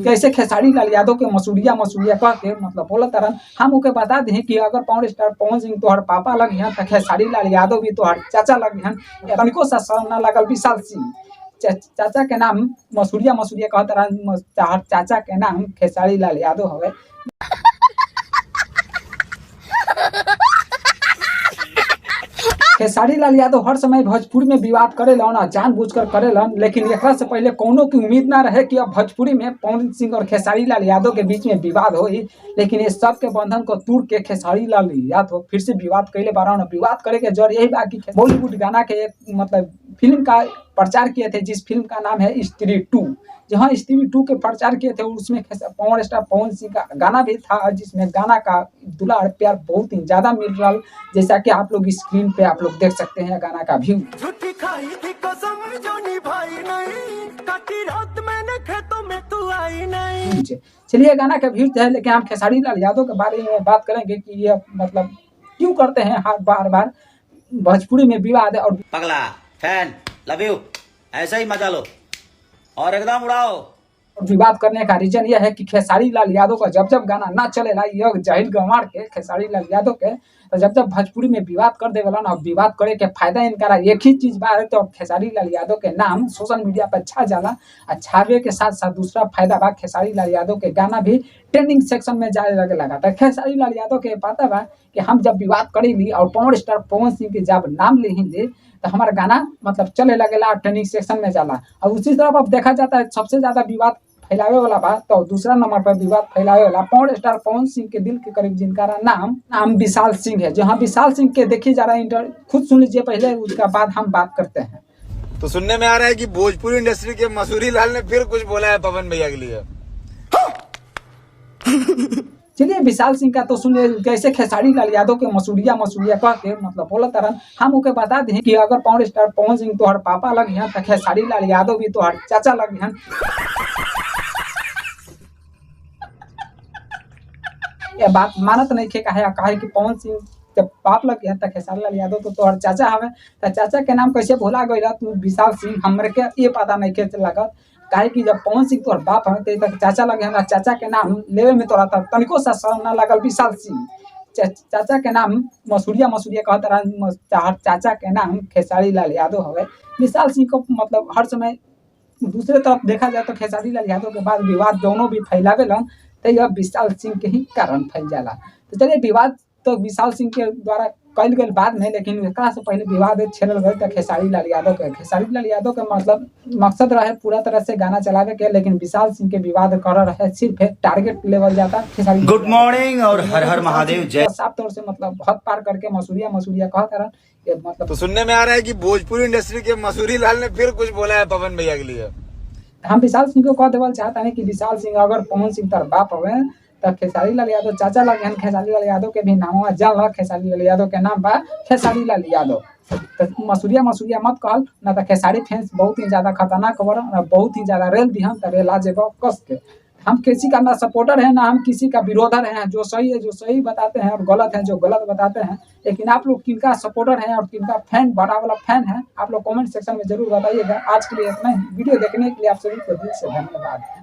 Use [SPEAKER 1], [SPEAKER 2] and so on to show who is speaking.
[SPEAKER 1] कैसे खेसारी लाल यादव के मसूरिया कह के मतलब बोला तरन। हम ओके बता दें कि अगर पावर स्टार पवन सिंह तोहर पापा लग हैं तो खेसारी लाल यादव भी तोहर चाचा लग हैं। तनिको सा शर्म ना लगल विशाल सिंह चाचा के नाम मसूरिया कह तरन। चाचा के नाम खेसारी लाल यादव हवे। खेसारी लाल यादव हर समय भोजपुरी में विवाद करेलन और जानबूझकर करेलन, लेकिन एकरा से पहले कोनो की उम्मीद ना रहे कि अब भोजपुरी में पवन सिंह और खेसारी लाल यादव के बीच में विवाद होई। लेकिन ये सब के बंधन को तोड़ के खेसारी लाल यादव फिर से विवाद कैले बारन। विवाद करे के जड़ यही बाकी बॉलीवुड गाना के एक मतलब फिल्म का प्रचार किए थे, जिस फिल्म का नाम है स्त्री 2। जहाँ स्त्री 2 के प्रचार किए थे उसमें पावर स्टार पवन सिंह का गाना भी था, जिसमें गाना का दुलार प्यार बहुत ही ज्यादा मिल रहा, जैसा कि आप लोग स्क्रीन पे आप लोग देख सकते हैं गाना का व्यू। चलिए गाना का व्यू है, लेकिन हम खेसारी लाल यादव के बारे में बात करेंगे कि ये मतलब क्यों करते हैं हर बार बार भोजपुरी में विवाद। और
[SPEAKER 2] पगला फैन लव यू, ऐसा ही मजा लो और एकदम उड़ाओ।
[SPEAKER 1] विवाद करने का रीजन यह है कि खेसारी लाल यादव का जब जब गाना ना चलेला, यह जाहिर गंवार के खेसारी लाल यादव के तो जब जब भोजपुरी में विवाद कर देवला ना, विवाद करे के फायदा इनका एक ही चीज बा है, तो खेसारी लाल यादव के नाम सोशल मीडिया पर छा जाला। छावे के साथ साथ दूसरा फायदा बा, खेसारी लाल यादव के गाना भी ट्रेंडिंग सेक्शन में जाने लगे लगा। तो खेसारी लाल यादव के पता बा कि हम जब विवाद करेली और पावर स्टार पवन सिंह के जब नाम लेंगे तो हमारा गाना मतलब चले लगेला, ट्रेंडिंग सेक्शन में जाला। और उसी तरफ अब देखा जाता है सबसे ज्यादा विवाद फैलावे वाला बात, तो दूसरा नंबर पर विवाद फैलावे वाला पावर स्टार पवन सिंह के दिल के करीब जिनका नाम विशाल सिंह है। जहाँ विशाल सिंह के देखी जा रहा है, खुद सुन लीजिए पहले, उसका बाद हम बात करते हैं।
[SPEAKER 3] तो सुनने में आ रहा है कि भोजपुरी इंडस्ट्री के मसूरी लाल ने फिर कुछ बोला है पवन भैया के लिए।
[SPEAKER 1] चलिए विशाल सिंह का तो सुनिए कैसे खेसारी लाल यादव के मसूरिया कह के मतलब बोला तरन। हम ओके बता दें कि अगर पावर स्टार पवन सिंह तोहर पापा लग हैं तो खेसारी लाल यादव भी तोहर चाचा लग हैं। ये बात मानत नहीं खे काहे कि पवन सिंह जब पाप लग गया तो खेसारी लाल यादव तो तोहर चाचा हवे, तो चाचा के नाम कैसे भुला गइला तू विशाल सिंह? हमरे के ये पता नहीं के लगत काहे कि जब पवन सिंह तोहर बाप है तो चाचा लगे हमरा चाचा के नाम लेवे में तोरा तनिको सा शर्म ना लगल विशाल सिंह? चाचा के नाम मसूरिया कहत रहा, चाचा के नाम खेसारी लाल यादव हवे। विशाल सिंह को मतलब हर समय दूसरे तरफ देखा जाए तो खेसारी लाल यादव के बाद विवाद दोनों भी फैलावेलन, तो यह विशाल सिंह के ही कारण फैल जाला। तो चलिए विवाद तो विशाल सिंह के द्वारा कल गए बाद में, लेकिन एकरा से पहले विवाद छेड़ल गए तो खेसारी लाल यादव के मतलब मकसद रहे पूरा तरह से गाना चलावे के, लेकिन विशाल सिंह के विवाद कर रहे सिर्फ एक टारगेट लेवल जाता खेसारी।
[SPEAKER 2] गुड मॉर्निंग और हर हर महादेव जय।
[SPEAKER 1] साफ तौर से मतलब बहुत पार करके मसूरिया कहता रहा ये मतलब।
[SPEAKER 3] तो सुनने में आ रहा है कि भोजपुरी इंडस्ट्री के मसूरी लाल ने फिर कुछ बोला है पवन भैया के लिए।
[SPEAKER 1] हम विशाल सिंह को कह देवल चाहता है कि विशाल सिंह अगर पवन सिंह तर बाप हवे तो खेसारी लाल यादव चाचा लगे। खेसारी लाल यादव के भी नाम जल, खेसारी लाल यादव के नाम बा खेसारी लाल यादव। तो मसूरिया मत कहल ना, तो खेसारी फैंस बहुत ही ज्यादा खतरनाक खबर, बहुत ही ज्यादा रेल दी हम तो रेला जेब कस के। हम किसी का ना सपोर्टर है ना हम किसी का विरोधर हैं, जो सही बताते हैं और गलत है जो गलत बताते हैं। लेकिन आप लोग किनका सपोर्टर हैं और किनका फैन बड़ा वाला फैन है, आप लोग कमेंट सेक्शन में जरूर बताइएगा। आज के लिए इतना ही। वीडियो देखने के लिए आप सभी को दिल से धन्यवाद।